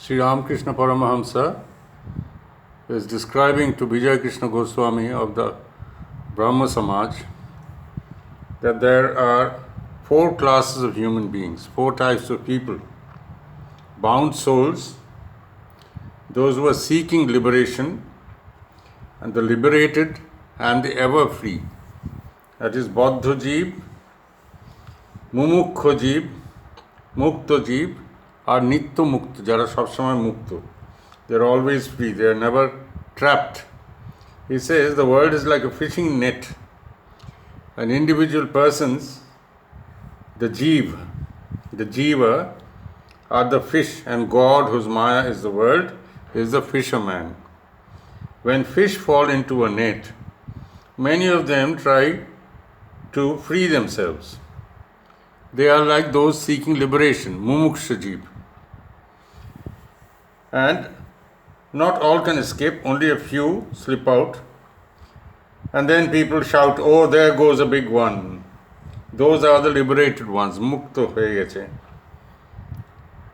Sri Ramakrishna Paramahamsa is describing to Vijay Krishna Goswami of the Brahma Samaj that there are four classes of human beings, four types of people. Bound souls, those who are seeking liberation, and the liberated and the ever free. That is Baddha Jeev, Mumukha Jeev, Mukta Jeev, or Nitya Mukta, jara sabsamay mukta. They are always free, they are never trapped. He says the world is like a fishing net. An individual person's, the Jiva are the fish, and God, whose Maya is the world, is the fisherman. When fish fall into a net, many of them try to free themselves. They are like those seeking liberation, Mumuksha Jeev. And not all can escape, only a few slip out. And then people shout, "Oh, there goes a big one." Those are the liberated ones, Mukta hoye geche.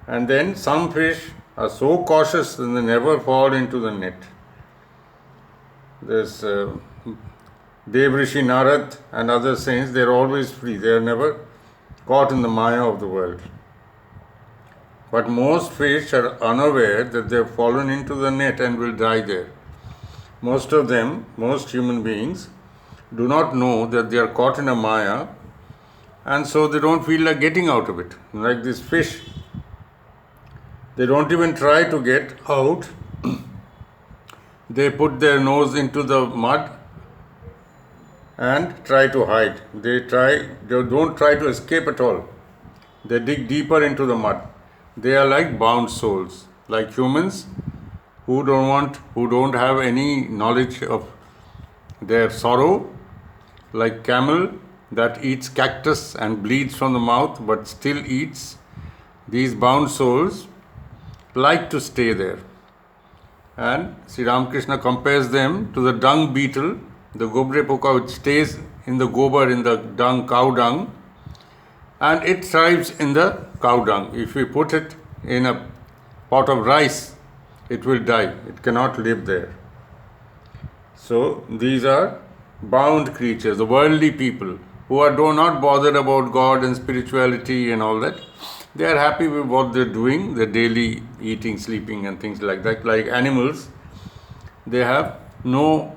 And then some fish are so cautious that they never fall into the net. There's Devrishi Narad and other saints, they are always free. They are never caught in the Maya of the world. But most fish are unaware that they have fallen into the net and will die there. Most of them, most human beings, do not know that they are caught in a Maya, and so they don't feel like getting out of it. Like this fish, they don't even try to get out. They put their nose into the mud and try to hide. They don't try to escape at all. They dig deeper into the mud. They are like bound souls, like humans who don't have any knowledge of their sorrow, like camel that eats cactus and bleeds from the mouth but still eats. These bound souls like to stay there. And Sri Ramakrishna compares them to the dung beetle, the gobre poka, which stays in the gobar, in the dung, cow dung, and it thrives in the cow dung. If we put it in a pot of rice, it will die. It cannot live there. So these are bound creatures, the worldly people, who are not bothered about God and spirituality and all that. They are happy with what they're doing, their daily eating, sleeping and things like that. Like animals, they have no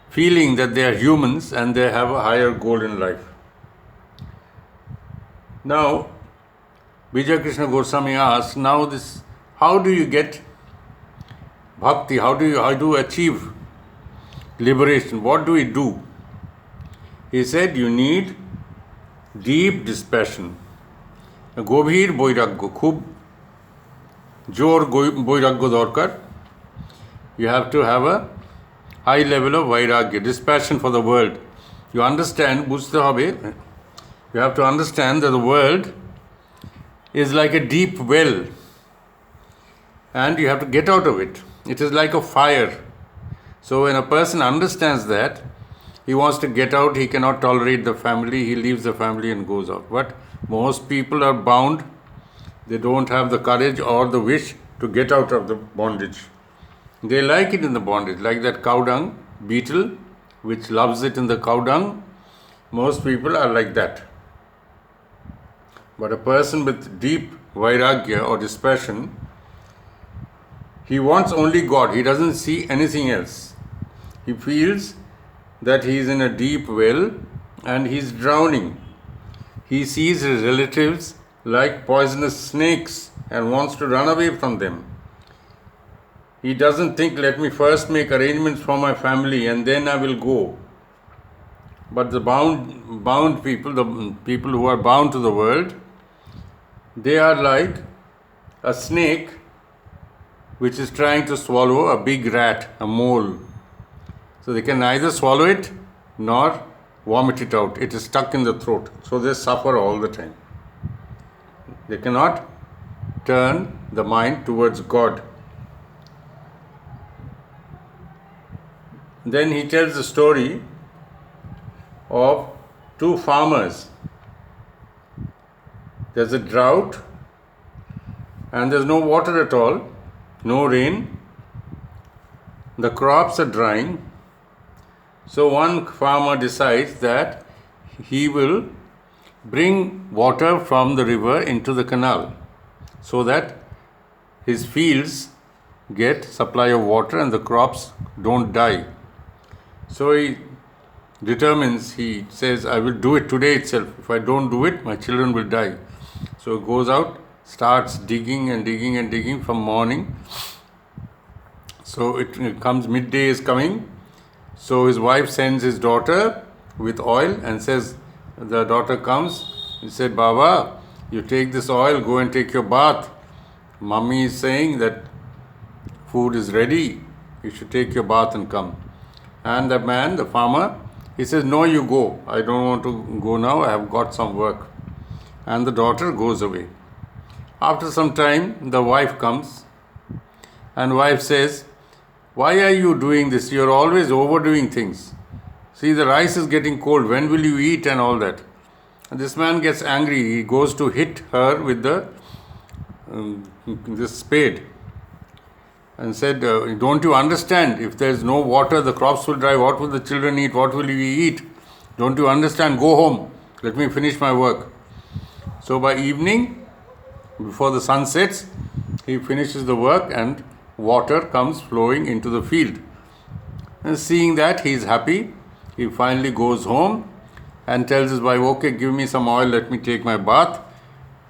feeling that they are humans and they have a higher goal in life. Now, Vijay Krishna Goswami asks, how do you get bhakti? How do you achieve liberation? What do we do? He said, you need deep dispassion. গভীর বৈরাগ্য, খুব জোর বৈরাগ্য দরকার. You have to have a high level of vairagya, dispassion for the world. You understand, বুঝতে হবে, you have to understand that the world is like a deep well and you have to get out of it. It is like a fire. So when a person understands that, he wants to get out, he cannot tolerate the family, he leaves the family and goes out. But most people are bound, they don't have the courage or the wish to get out of the bondage. They like it in the bondage, like that cow dung beetle which loves it in the cow dung. Most people are like that. But a person with deep vairagya or dispassion, he wants only God, he doesn't see anything else. He feels that he is in a deep well and he is drowning. He sees his relatives like poisonous snakes and wants to run away from them. He doesn't think, let me first make arrangements for my family and then I will go. But the bound people, the people who are bound to the world, they are like a snake which is trying to swallow a big rat, a mole. So they can neither swallow it nor vomit it out. It is stuck in the throat. So they suffer all the time. They cannot turn the mind towards God. Then he tells the story of two farmers. There's a drought and there's no water at all, no rain, the crops are drying. So one farmer decides that he will bring water from the river into the canal so that his fields get supply of water and the crops don't die. So he determines, he says, I will do it today itself. If I don't do it, my children will die. So he goes out, starts digging and digging and digging from morning. So it comes, midday is coming. So his wife sends his daughter with oil and says, the daughter comes and said, Baba, you take this oil, go and take your bath. Mummy is saying that food is ready, you should take your bath and come. And the man, the farmer, he says, no, you go. I don't want to go now, I have got some work. And the daughter goes away. After some time, the wife comes and wife says, why are you doing this? You are always overdoing things. See, the rice is getting cold. When will you eat and all that? And this man gets angry. He goes to hit her with this spade and said, don't you understand? If there is no water, the crops will dry. What will the children eat? What will we eat? Don't you understand? Go home. Let me finish my work. So by evening, before the sun sets, he finishes the work and water comes flowing into the field. And seeing that, he is happy. He finally goes home and tells his wife, okay, give me some oil, let me take my bath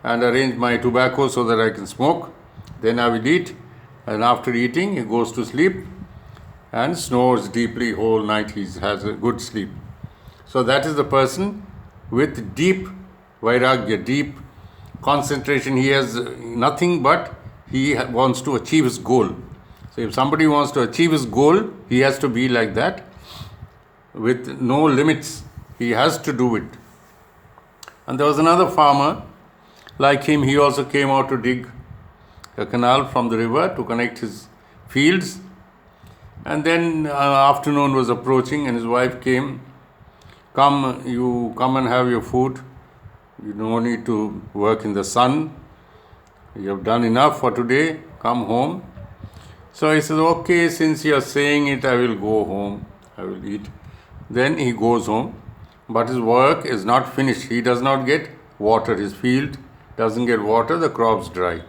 and arrange my tobacco so that I can smoke. Then I will eat. And after eating, he goes to sleep and snores deeply whole night. He has a good sleep. So that is the person with deep vairagya, deep concentration. He has nothing but he wants to achieve his goal. So if somebody wants to achieve his goal, he has to be like that, with no limits. He has to do it. And there was another farmer like him. He also came out to dig a canal from the river to connect his fields. And then afternoon was approaching and his wife came. You come and have your food. You don't need to work in the sun. You have done enough for today. Come home. So he says, okay, since you are saying it, I will go home. I will eat. Then he goes home. But his work is not finished. He does not get water. His field doesn't get water. The crops dry.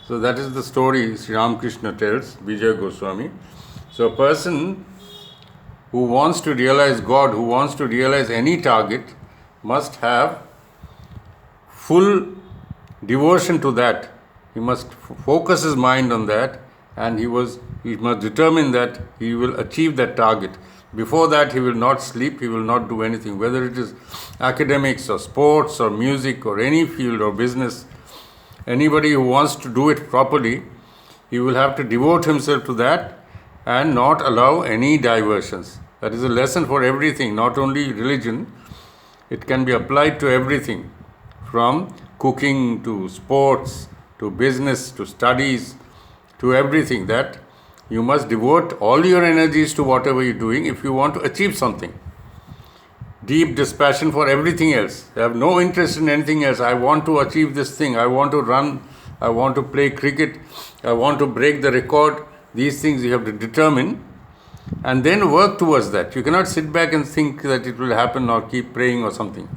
So that is the story Sri Ramakrishna tells, Vijay Goswami. So a person who wants to realize God, who wants to realize any target, must have full devotion to that. He must focus his mind on that, and he must determine that he will achieve that target. Before that, he will not sleep, he will not do anything, whether it is academics or sports or music or any field or business. Anybody who wants to do it properly, he will have to devote himself to that and not allow any diversions. That is a lesson for everything, not only religion. It can be applied to everything, from cooking to sports to business to studies to everything, that you must devote all your energies to whatever you're doing if you want to achieve something. Deep dispassion for everything else. I have no interest in anything else. I want to achieve this thing. I want to run. I want to play cricket. I want to break the record. These things you have to determine and then work towards that. You cannot sit back and think that it will happen or keep praying or something.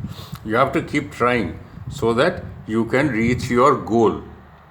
You have to keep trying so that you can reach your goal.